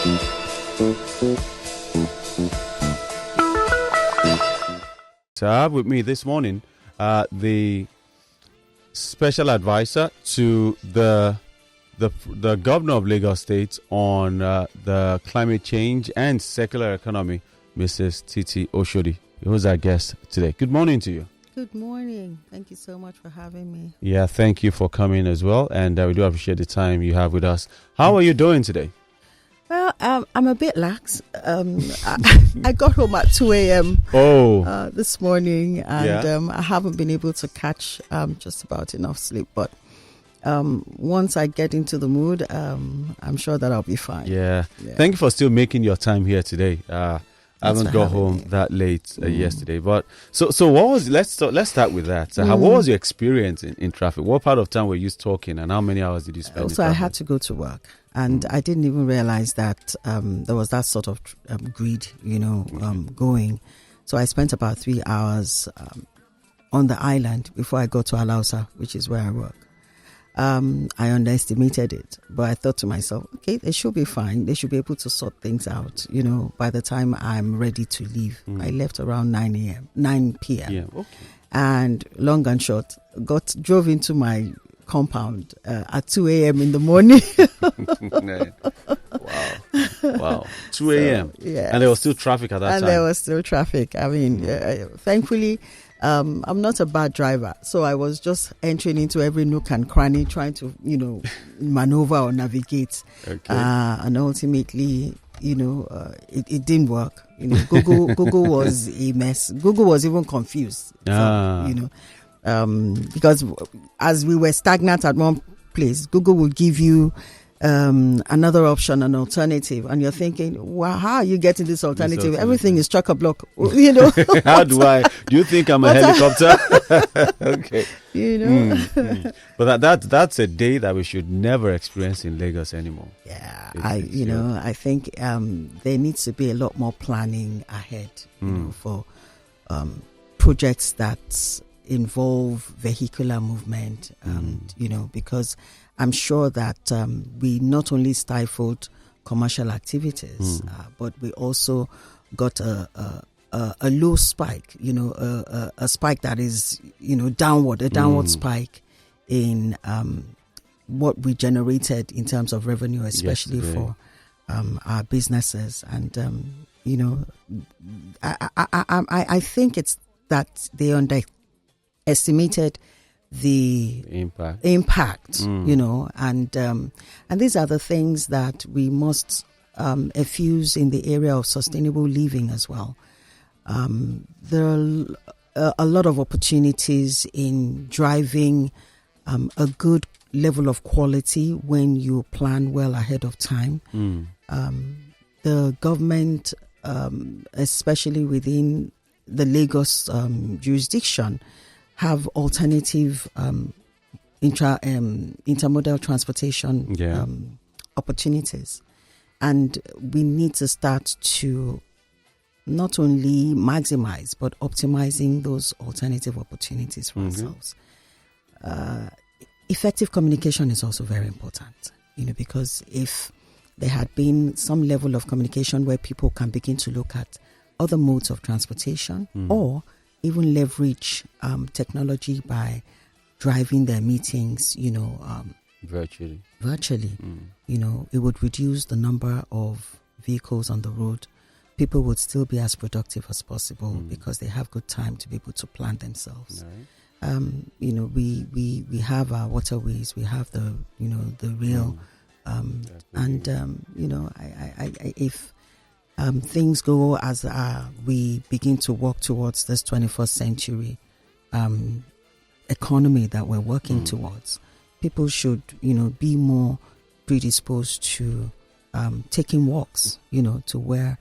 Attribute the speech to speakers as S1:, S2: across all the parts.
S1: So I have with me this morning the special advisor to the governor of Lagos State on the climate change and circular economy, Mrs. Titi Oshodi, who's our guest today. Good morning to you.
S2: Good morning. Thank you so much for having me.
S1: Yeah, thank you for coming as well, and we do appreciate the time you have with us. How are you doing today?
S2: Well, I'm a bit lax. I got home at 2 a.m. This morning, and I haven't been able to catch just about enough sleep. But once I get into the mood, I'm sure that I'll be fine.
S1: Yeah. Thank you for still making your time here today. I haven't got home that late yesterday, but so what was? Let's start with that. So what was your experience in traffic? What part of town were you talking, and how many hours did you spend?
S2: So I had to go to work, and I didn't even realize that there was that sort of grid, going. So I spent about 3 hours on the island before I got to Alausa, which is where I work. I underestimated it, but I thought to myself, okay, they should be fine. They should be able to sort things out, by the time I'm ready to leave. I left around 9 p.m.
S1: Yeah, okay.
S2: And long and short, drove into my compound at 2 a.m. in the morning.
S1: Wow. 2 a.m.
S2: Yeah.
S1: And there was still traffic at that time.
S2: And there was still traffic. I mean, thankfully, I'm not a bad driver, so I was just entering into every nook and cranny, trying to, maneuver or navigate.
S1: Okay.
S2: And ultimately, it didn't work. Google was a mess. Google was even confused. So, because as we were stagnant at one place, Google will give you another option, an alternative, and you're thinking, wow, how are you getting this alternative? Everything is chock-a-block.
S1: How do you think I'm a helicopter? Okay. But that's a day that we should never experience in Lagos anymore.
S2: Yeah, I think there needs to be a lot more planning ahead, for projects that involve vehicular movement, because I'm sure that we not only stifled commercial activities, but we also got a low spike, a spike that is, downward spike in what we generated in terms of revenue, especially for our businesses. And, I think it's that they underestimated the impact, and these are the things that we must effuse in the area of sustainable living as well. There are a lot of opportunities in driving a good level of quality when you plan well ahead of time. The government, especially within the Lagos jurisdiction, have alternative intermodal transportation opportunities, and we need to start to not only maximize but optimizing those alternative opportunities for ourselves. Effective communication is also very important, because if there had been some level of communication where people can begin to look at other modes of transportation or even leverage technology by driving their meetings,
S1: virtually.
S2: It would reduce the number of vehicles on the road. People would still be as productive as possible because they have good time to be able to plan themselves. Right. We have our waterways, we have the rail, if things go as we begin to walk towards this 21st century economy that we're working towards, people should, be more predisposed to taking walks, to where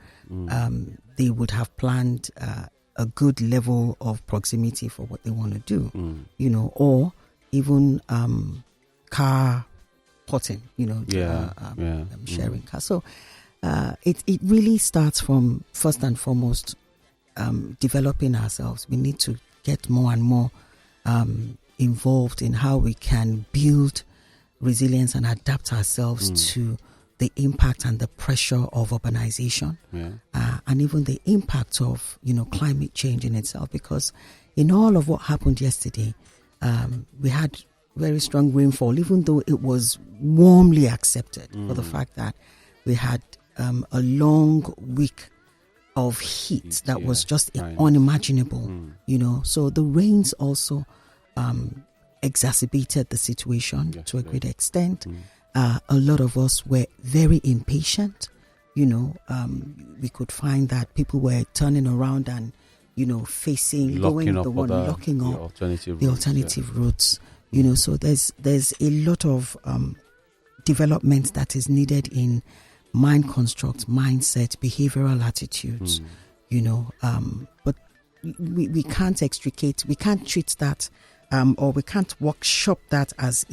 S2: they would have planned a good level of proximity for what they want to do, or even car potting, sharing cars. So it really starts from, first and foremost, developing ourselves. We need to get more and more involved in how we can build resilience and adapt ourselves to the impact and the pressure of urbanization, and even the impact of, climate change in itself. Because in all of what happened yesterday, we had very strong rainfall, even though it was warmly accepted for the fact that we had a long week of heat that was just unimaginable, So the rains also exacerbated the situation to a great extent. A lot of us were very impatient. We could find that people were turning around and, locking up the alternative routes. So there's a lot of development that is needed in mind constructs, mindset, behavioral attitudes. But we can't extricate, we can't treat that, or we can't workshop that as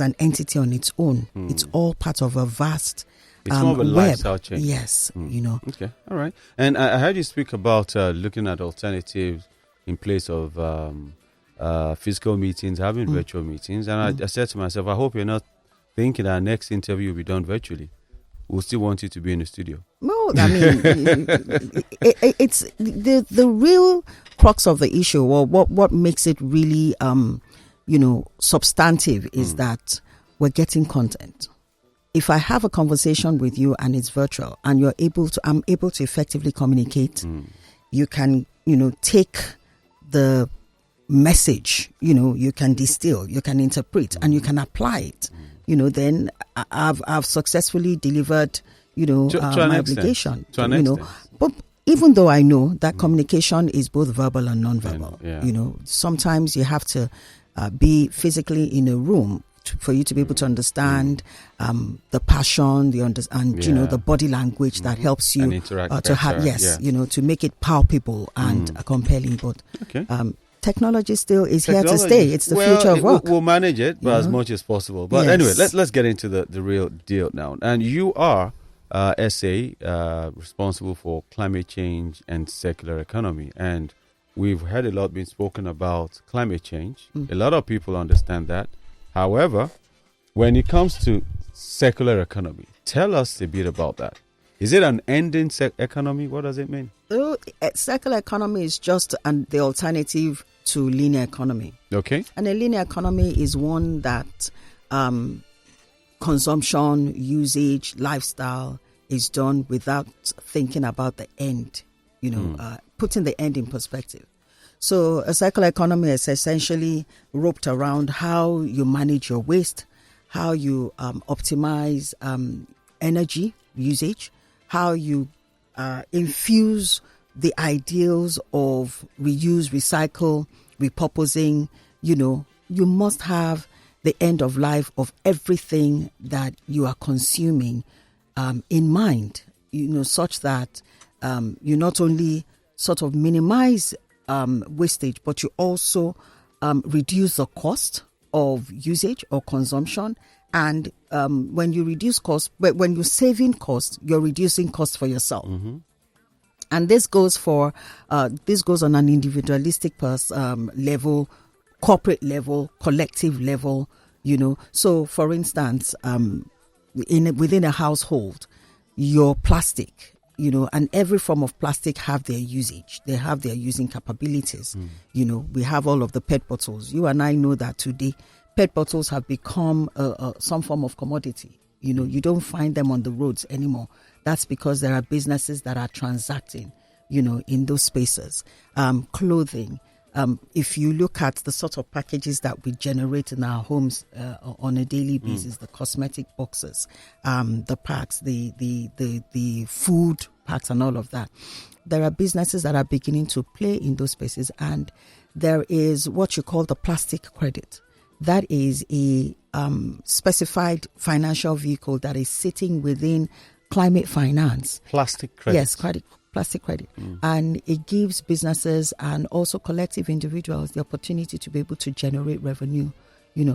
S2: an entity on its own. It's all part of a vast
S1: it's more of a
S2: web.
S1: Lifestyle change.
S2: Yes,
S1: Okay, all right. And I heard you speak about looking at alternatives in place of physical meetings, having virtual meetings. And I said to myself, I hope you're not thinking our next interview will be done virtually. We'll still want you to be in the studio.
S2: No, I mean, it's the real crux of the issue, or what makes it really, substantive is that we're getting content. If I have a conversation with you and it's virtual and I'm able to effectively communicate, you can, take the message, you can distill, you can interpret, and you can apply it. Then I've successfully delivered, my obligation.
S1: To an extent.
S2: But even though I know that communication is both verbal and non-verbal, sometimes you have to be physically in a room for you to be able to understand the passion, the body language that helps you to have, to make it palpable and compelling. But technology still is here to stay. It's the future of work.
S1: We'll manage it, but as much as possible. But anyway, let's get into the real deal now. And you are SA responsible for climate change and circular economy. And we've heard a lot being spoken about climate change. A lot of people understand that. However, when it comes to circular economy, tell us a bit about that. Is it an ending economy? What does it mean?
S2: Circular economy is just the alternative to linear economy.
S1: Okay.
S2: And a linear economy is one that consumption, usage, lifestyle is done without thinking about the end, putting the end in perspective. So a circular economy is essentially roped around how you manage your waste, how you optimize energy usage, how you infuse the ideals of reuse, recycle, repurposing. You must have the end of life of everything that you are consuming in mind, such that you not only sort of minimize wastage, but you also reduce the cost of usage or consumption. And when you reduce cost, when you're saving cost, you're reducing cost for yourself. And this goes on an individualistic level, corporate level, collective level. So for instance, within a household, your plastic, and every form of plastic have their usage. They have their using capabilities. We have all of the PET bottles. You and I know that today, PET bottles have become some form of commodity. You don't find them on the roads anymore. That's because there are businesses that are transacting, in those spaces. Clothing. If you look at the sort of packages that we generate in our homes on a daily basis, the cosmetic boxes, the packs, the food packs and all of that, there are businesses that are beginning to play in those spaces. And there is what you call the plastic credit. That is a specified financial vehicle that is sitting within climate finance.
S1: Plastic credit?
S2: Yes, plastic credit. And it gives businesses and also collective individuals the opportunity to be able to generate revenue,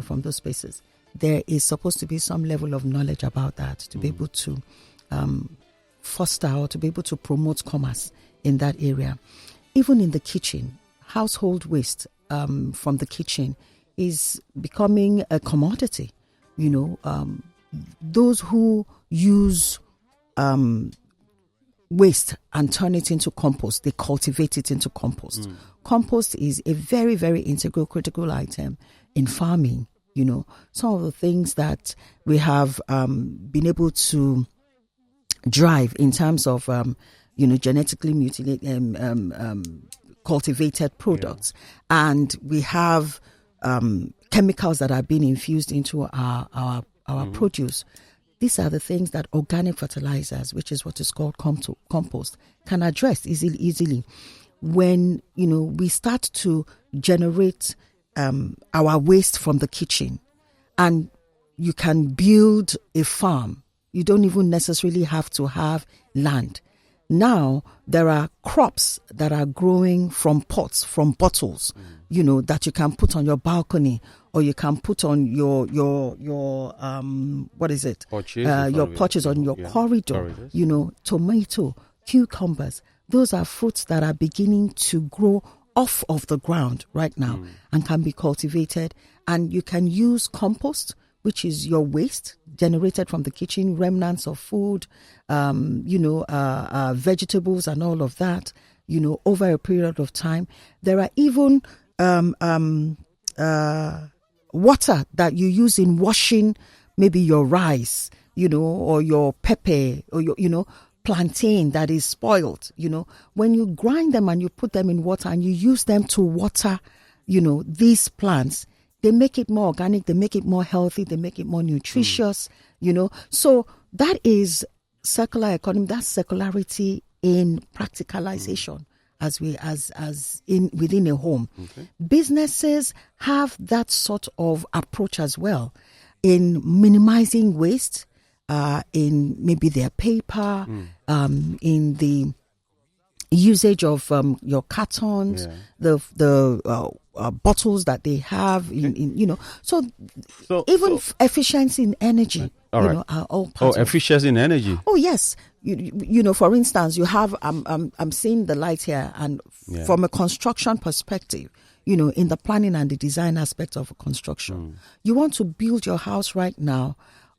S2: from those spaces. There is supposed to be some level of knowledge about that to be able to foster or to be able to promote commerce in that area. Even in the kitchen, household waste from the kitchen is becoming a commodity. those who use waste and turn it into compost, they cultivate it into compost. Compost is a very, very integral, critical item in farming. Some of the things that we have been able to drive in terms of, genetically mutilated, cultivated products. Yeah. And we have chemicals that are being infused into our produce. These are the things that organic fertilizers, which is what is called compost, can address easily. When, we start to generate our waste from the kitchen, and you can build a farm. You don't even necessarily have to have land. Now there are crops that are growing from pots, from bottles, that you can put on your balcony, or you can put on your what is it?
S1: Porches,
S2: your porches on your corridor. Tomato, cucumbers. Those are fruits that are beginning to grow off of the ground right now and can be cultivated. And you can use compost, which is your waste generated from the kitchen, remnants of food, vegetables and all of that, over a period of time. There are even water that you use in washing maybe your rice, or your pepper, or your, plantain that is spoiled. When you grind them and you put them in water and you use them to water, these plants, they make it more organic, they make it more healthy, they make it more nutritious, So that is circular economy, that's circularity in practicalization within a home. Okay. Businesses have that sort of approach as well in minimizing waste, in maybe their paper, in the usage of your cartons, the bottles that they have, so even efficiency in energy, are all part of
S1: efficiency in energy.
S2: Oh yes, for instance, you have I'm seeing the light here, and from a construction perspective, in the planning and the design aspect of construction, you want to build your house right now,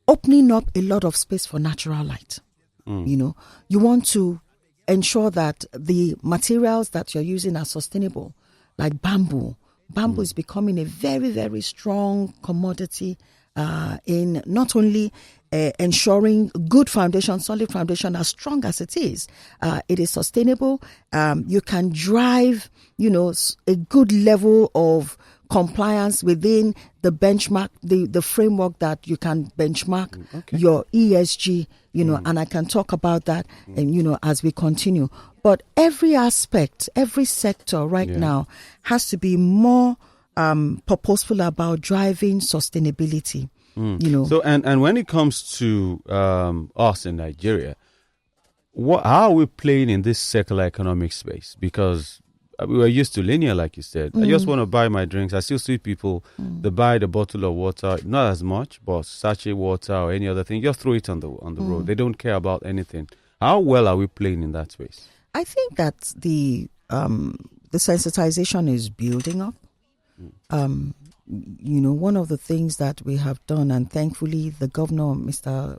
S2: opening up a lot of space for natural light. You want to ensure that the materials that you're using are sustainable, like bamboo. Bamboo is becoming a very, very strong commodity in not only ensuring good foundation, solid foundation, as strong as it is sustainable. You can drive, a good level of compliance within the benchmark, the framework that you can benchmark your ESG, and I can talk about that, and as we continue. But every aspect, every sector right now has to be more purposeful about driving sustainability.
S1: So, and when it comes to us in Nigeria, how are we playing in this circular economic space? Because we were used to linear, like you said. I just want to buy my drinks. I still see people, they buy the bottle of water, not as much, but sachet water or any other thing, just throw it on the road. They don't care about anything. How well are we playing in that space?
S2: I think that the sensitization is building up. One of the things that we have done, and thankfully the governor, Mr.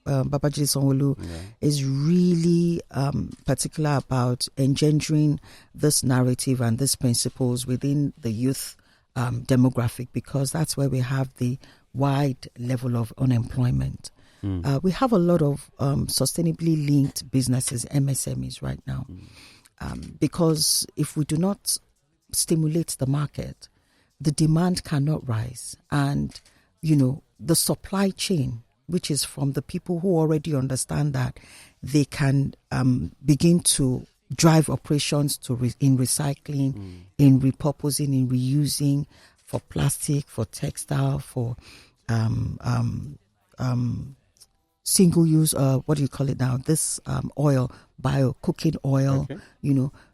S2: Babajide Sanwo-Olu, is really particular about engendering this narrative and these principles within the youth demographic, because that's where we have the wide level of unemployment. We have a lot of sustainably linked businesses, MSMEs, right now, because if we do not stimulate the market, the demand cannot rise. And, the supply chain, which is from the people who already understand that they can begin to drive operations in recycling, in repurposing, in reusing, for plastic, for textile, for single use, what do you call it now? This oil, bio cooking oil,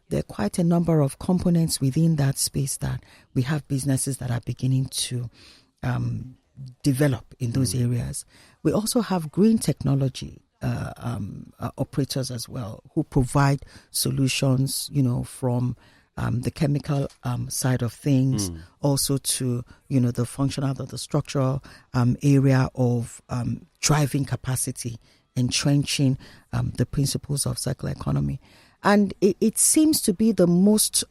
S2: there are quite a number of components within that space that we have businesses that are beginning to develop in those areas. We also have green technology operators as well, who provide solutions, from the chemical side of things, also to, the functional or the structural area of driving capacity, entrenching the principles of circular economy. And it seems to be the most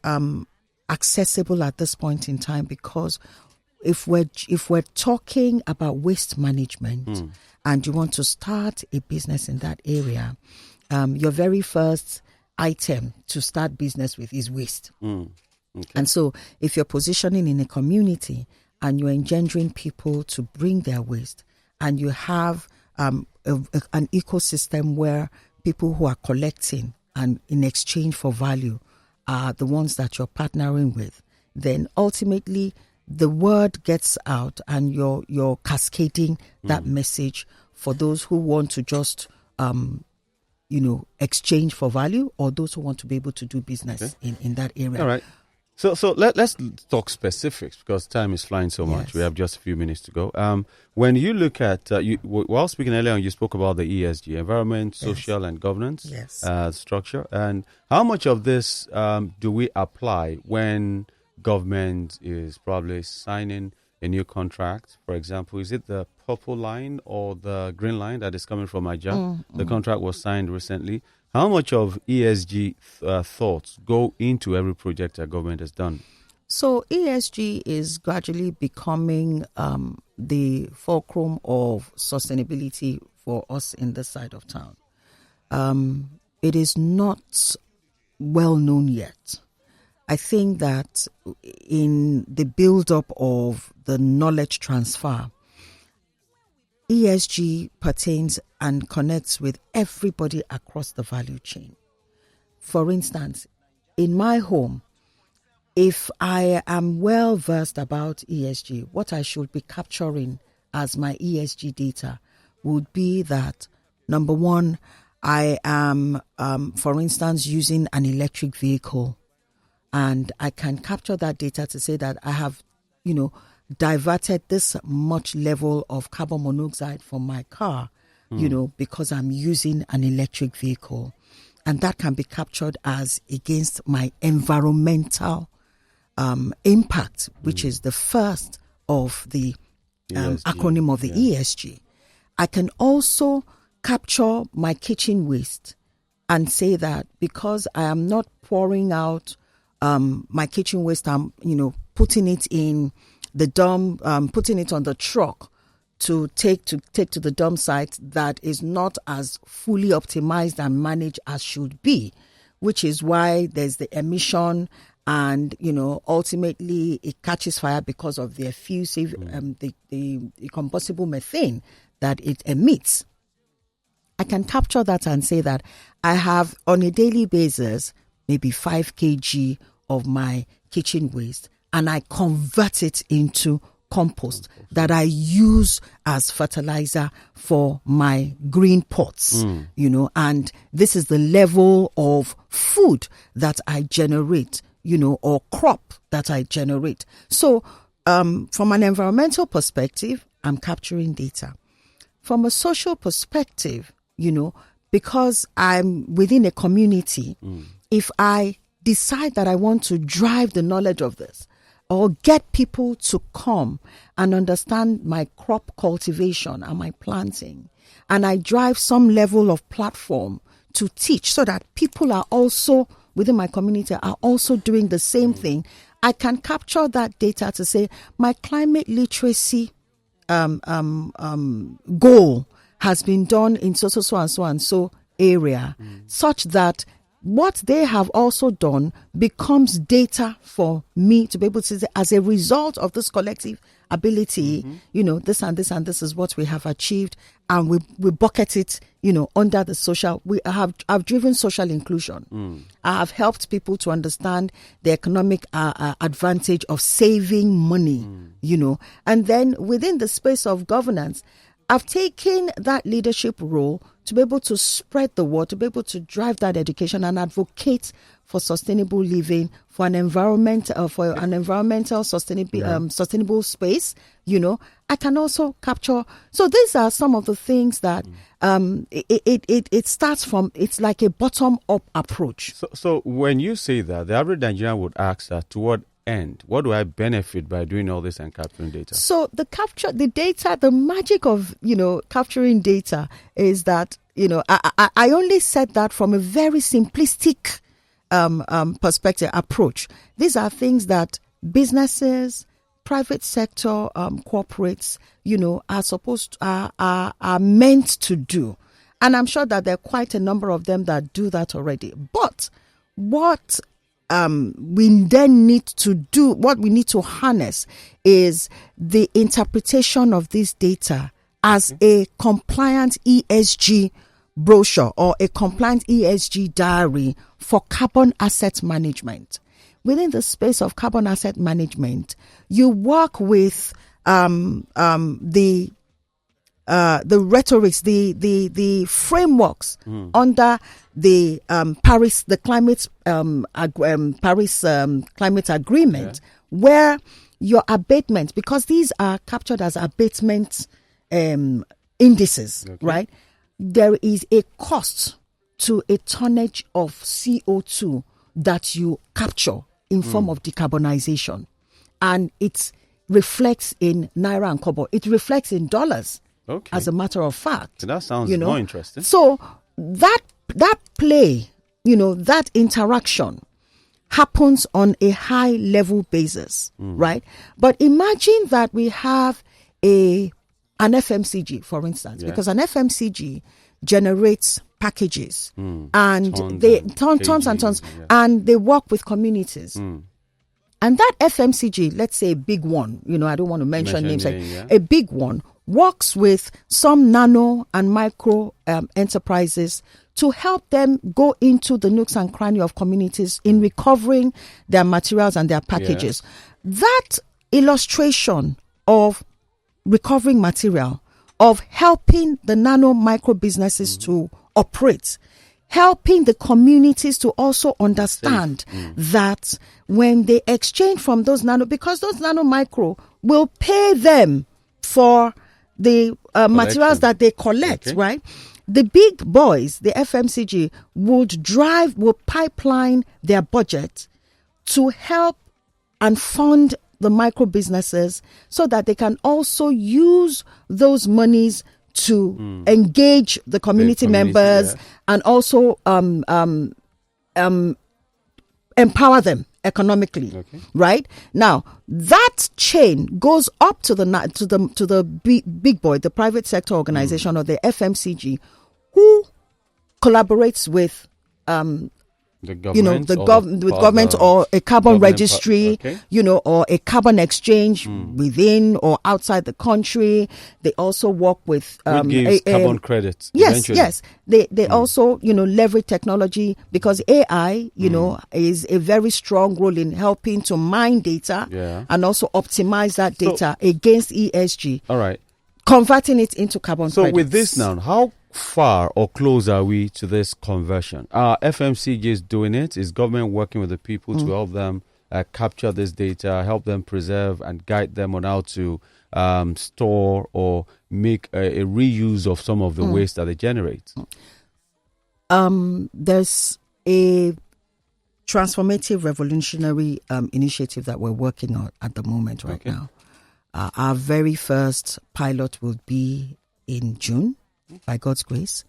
S2: accessible at this point in time, because if we're talking about waste management and you want to start a business in that area, your very first item to start business with is waste. Okay. And so if you're positioning in a community and you're engendering people to bring their waste, and you have an ecosystem where people who are collecting and in exchange for value are the ones that you're partnering with, then ultimately the word gets out and you're cascading that message for those who want to just exchange for value, or those who want to be able to do business in that area.
S1: All right. So let's talk specifics, because time is flying so much.
S2: Yes.
S1: We have just a few minutes to go. When you look at, while speaking earlier on, you spoke about the ESG, environment, social, and governance structure. And how much of this do we apply when government is probably signing a new contract? For example, is it the purple line or the green line that is coming from AJA? The contract was signed recently. How much of ESG thoughts go into every project that government has done?
S2: So ESG is gradually becoming the fulcrum of sustainability for us in this side of town. It is not well known yet. I think that in the build-up of the knowledge transfer, ESG pertains and connects with everybody across the value chain. For instance, in my home, if I am well versed about ESG, what I should be capturing as my ESG data would be that, number one, I am, for instance, using an electric vehicle, and I can capture that data to say that I have, diverted this much level of carbon monoxide from my car, because I'm using an electric vehicle. And that can be captured as against my environmental impact, which is the first of the acronym of the ESG. I can also capture my kitchen waste and say that because I am not pouring out my kitchen waste, I'm putting it in the dump, putting it on the truck to take to the dump site that is not as fully optimized and managed as should be, which is why there's the emission, and ultimately it catches fire because of the effusive the combustible methane that it emits. I can capture that and say that I have on a daily basis maybe 5 kg of my kitchen waste, and I convert it into compost that I use as fertilizer for my green pots, and this is the level of food that I generate, or crop that I generate. So from an environmental perspective, I'm capturing data. From a social perspective, because I'm within a community, if I decide that I want to drive the knowledge of this, or get people to come and understand my crop cultivation and my planting, and I drive some level of platform to teach so that people are also within my community are also doing the same thing, I can capture that data to say my climate literacy goal has been done in so and so area, such that what they have also done becomes data for me to be able to say, as a result of this collective ability, this and this and this is what we have achieved, and we bucket it, under the social. I've driven social inclusion. I have helped people to understand the economic advantage of saving money, and then within the space of governance, I've taken that leadership role to be able to spread the word, to be able to drive that education and advocate for sustainable living, for an environmental sustainable space. I can also capture. So these are some of the things that it starts from. It's like a bottom up approach.
S1: So when you say that, the average Nigerian would ask that, to what end? What do I benefit by doing all this and capturing data?
S2: So the data, the magic of capturing data is that I only said that from a very simplistic perspective approach. These are things that businesses, private sector, corporates, are supposed to, are meant to do, and I'm sure that there are quite a number of them that do that already. But what we then need to do, what we need to harness, is the interpretation of this data as a compliant ESG brochure or a compliant ESG diary for carbon asset management. Within the space of carbon asset management, you work with the rhetorics, the frameworks under the Paris climate agreement, where your abatement, because these are captured as abatement indices, right? There is a cost to a tonnage of CO2 that you capture in form of decarbonization, and it reflects in naira and kobo. It reflects in dollars.
S1: Okay.
S2: As a matter of fact.
S1: So that sounds more interesting.
S2: So that play, that interaction happens on a high level basis, right? But imagine that we have an FMCG, for instance, because an FMCG generates packages and tons and tons, and they work with communities. And that FMCG, let's say a big one, I don't want to mention names, a big one, works with some nano and micro enterprises to help them go into the nooks and crannies of communities in recovering their materials and their packages. That illustration of recovering material, of helping the nano micro businesses to operate, helping the communities to also understand that when they exchange from those nano, because those nano micro will pay them for the materials that they collect, right? The big boys, the FMCG, will pipeline their budget to help and fund the micro businesses so that they can also use those monies to engage the community members and also empower them economically, right? Now that chain goes up to the big boy, the private sector organization or the FMCG, who collaborates with
S1: the government,
S2: government or a carbon registry, or a carbon exchange within or outside the country. They also work with
S1: carbon credits.
S2: Yes. They also leverage technology, because AI is a very strong role in helping to mine data and also optimize that data against ESG.
S1: All right,
S2: converting it into carbon credits.
S1: So with this now, how far or close are we to this conversion? Are FMCGs doing it? Is government working with the people to help them capture this data, help them preserve and guide them on how to store or make a reuse of some of the waste that they generate?
S2: There's a transformative, revolutionary initiative that we're working on at the moment right now. Our very first pilot will be in June, by God's grace.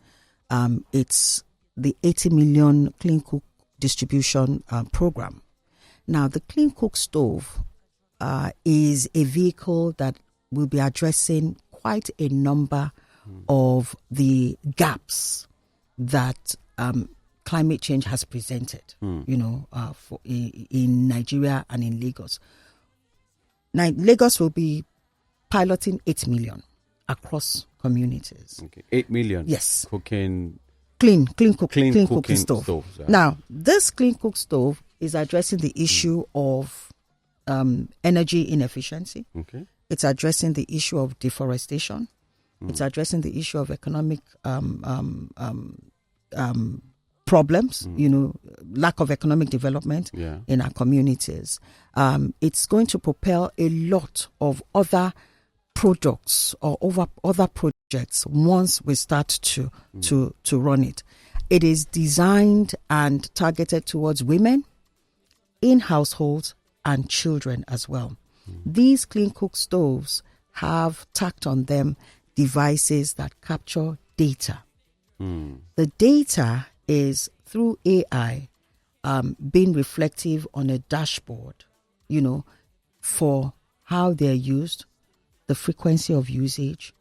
S2: It's the 80 million Clean Cook distribution program. Now, the Clean Cook stove is a vehicle that will be addressing quite a number of the gaps that climate change has presented, in Nigeria and in Lagos. Now, Lagos will be piloting 8 million across communities.
S1: 8 million?
S2: Yes.
S1: Cooking.
S2: Clean cooking stove.
S1: Stoves,
S2: Now, this Clean Cook stove is addressing the issue of energy inefficiency. It's addressing the issue of deforestation. It's addressing the issue of economic problems, lack of economic development in our communities. It's going to propel a lot of other products or other projects once we start to run it. It is designed and targeted towards women in households and children as well. These Clean Cook stoves have tacked on them devices that capture data. The data is through AI being reflective on a dashboard, for how they're used, the frequency of usage,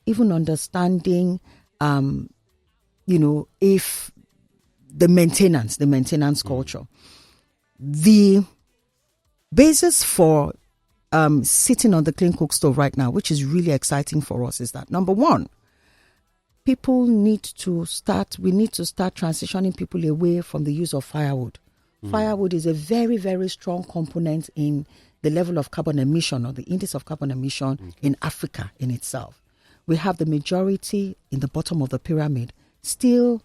S2: even understanding, if the maintenance culture. The basis for sitting on the Clean Cook stove right now, which is really exciting for us, is that, number one, we need to start transitioning people away from the use of firewood. Firewood is a very, very strong component in the level of carbon emission or the index of carbon emission in Africa in itself. We have the majority in the bottom of the pyramid still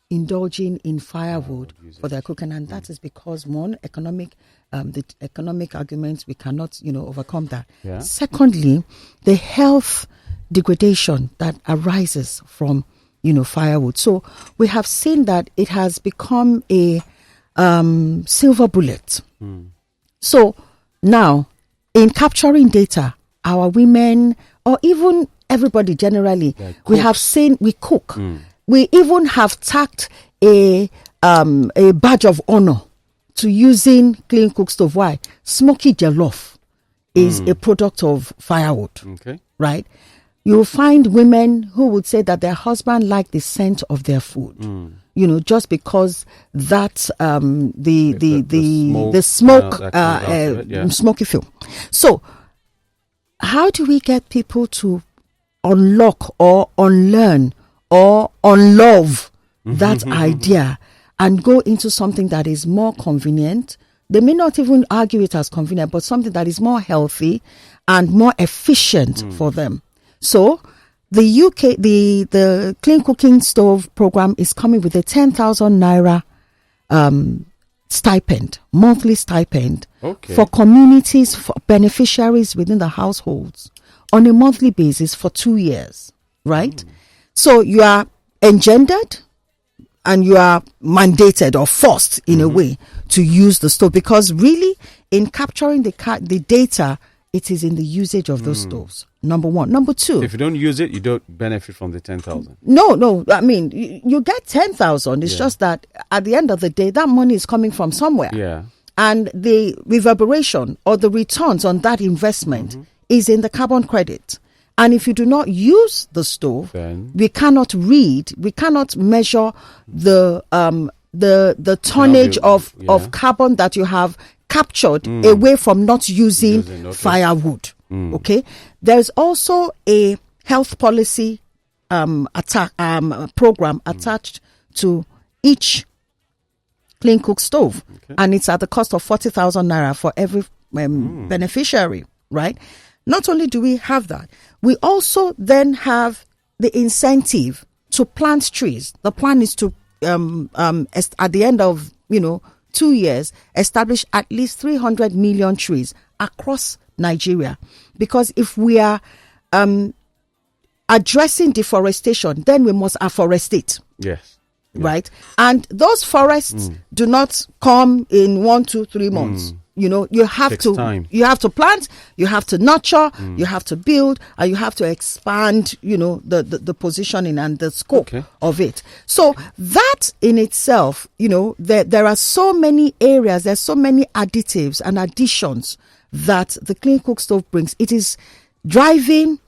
S2: indulging in firewood for their cooking, and that is because, one, the economic arguments, we cannot, overcome that. Yeah. Secondly, the health degradation that arises from, firewood. So we have seen that it has become a silver bullet. So now, in capturing data, our women, or even everybody generally, we have seen we cook. We even have tacked a badge of honor to using Clean Cook stove. Why? Smoky jollof is a product of firewood, right? You will find women who would say that their husband like the scent of their food, just because that's the smoke, smoky film. So, how do we get people to unlock or unlearn or unlove that idea and go into something that is more convenient? They may not even argue it as convenient, but something that is more healthy and more efficient for them. So the UK, the Clean Cooking Stove program is coming with a 10,000 naira stipend, monthly stipend for communities, for beneficiaries within the households on a monthly basis for 2 years, right? So you are engendered and you are mandated or forced in a way to use the stove, because really in capturing the data, it is in the usage of those stoves. Number one. Number two.
S1: If you don't use it, you don't benefit from the 10,000.
S2: No. I mean, you get 10,000. It's just that at the end of the day, that money is coming from somewhere.
S1: Yeah.
S2: And the reverberation or the returns on that investment is in the carbon credit. And if you do not use the stove, then we cannot measure the tonnage of carbon that you have captured away from not using firewood. Okay, there's also a health policy program attached to each Clean Cook stove, and it's at the cost of 40,000 naira for every beneficiary. Right? Not only do we have that, we also then have the incentive to plant trees. The plan is to at the end of 2 years, establish at least 300 million trees across Nigeria. Because if we are addressing deforestation, then we must afforestate.
S1: Yes.
S2: Right? And those forests do not come in 1, 2, 3 months. You have to plant, you have to nurture, you have to build, and you have to expand, the positioning and the scope of it. So that in itself, there are so many areas, there's so many additives and additions that the Clean Cook stove brings. It is driving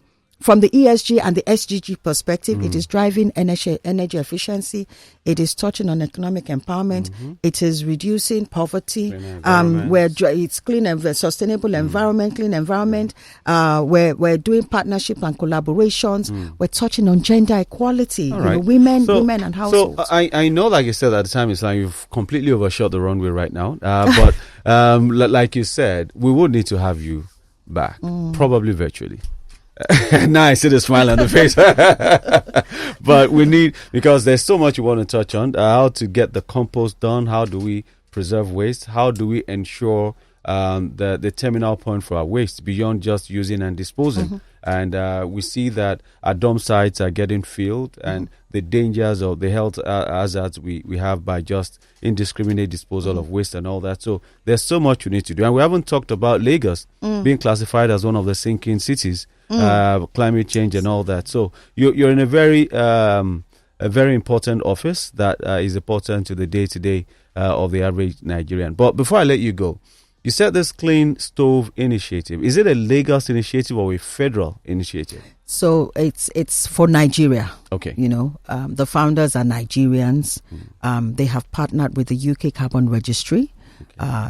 S2: from the ESG and the SDG perspective, it is driving energy efficiency. It is touching on economic empowerment. It is reducing poverty. Where it's clean and sustainable environment, clean environment. We're doing partnership and collaborations. We're touching on gender equality. Women and households.
S1: So I know, like you said at the time, it's like you've completely overshot the runway right now. But like you said, we would need to have you back, probably virtually. Now I see the smile on the face. But we need, because there's so much we want to touch on, how to get the compost done, how do we preserve waste, how do we ensure the terminal point for our waste beyond just using and disposing. And we see that our dump sites are getting filled, and the dangers of the health hazards we have by just indiscriminate disposal of waste and all that. So there's so much we need to do. And we haven't talked about Lagos being classified as one of the sinking cities, climate change and all that. So you're in a very important office that is important to the day-to-day of the average Nigerian. But before I let you go, you said this Clean Stove Initiative. Is it a Lagos initiative or a federal initiative?
S2: So it's for Nigeria.
S1: Okay.
S2: You know, the founders are Nigerians. They have partnered with the UK Carbon Registry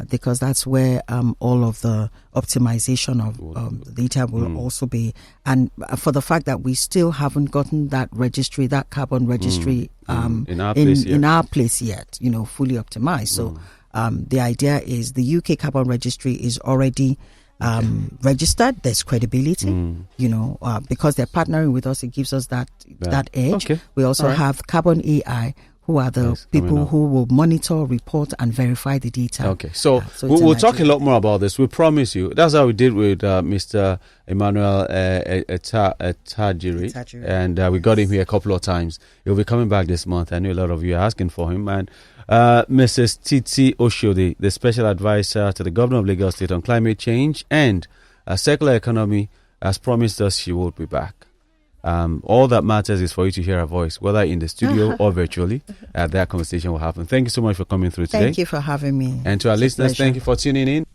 S2: because that's where all of the optimization of the data will also be. And for the fact that we still haven't gotten that registry, that carbon registry in our place yet, you know, fully optimized. So the idea is the UK Carbon Registry is already registered. There's credibility, you know, because they're partnering with us. It gives us that edge. Okay. We also have Carbon AI, who are the people who will monitor, report, and verify the data.
S1: Okay, so we'll talk a lot more about this. We promise you. That's how we did with Mr. Emmanuel Etajiri, and we got him here a couple of times. He'll be coming back this month. I know a lot of you are asking for him. And Mrs. Titi Oshodi, the special advisor to the governor of Lagos State on climate change and circular economy, has promised us she will be back. All that matters is for you to hear her voice, whether in the studio or virtually. That conversation will happen. Thank you so much for coming through today.
S2: Thank you for having me.
S1: And to our listeners, thank you for tuning in.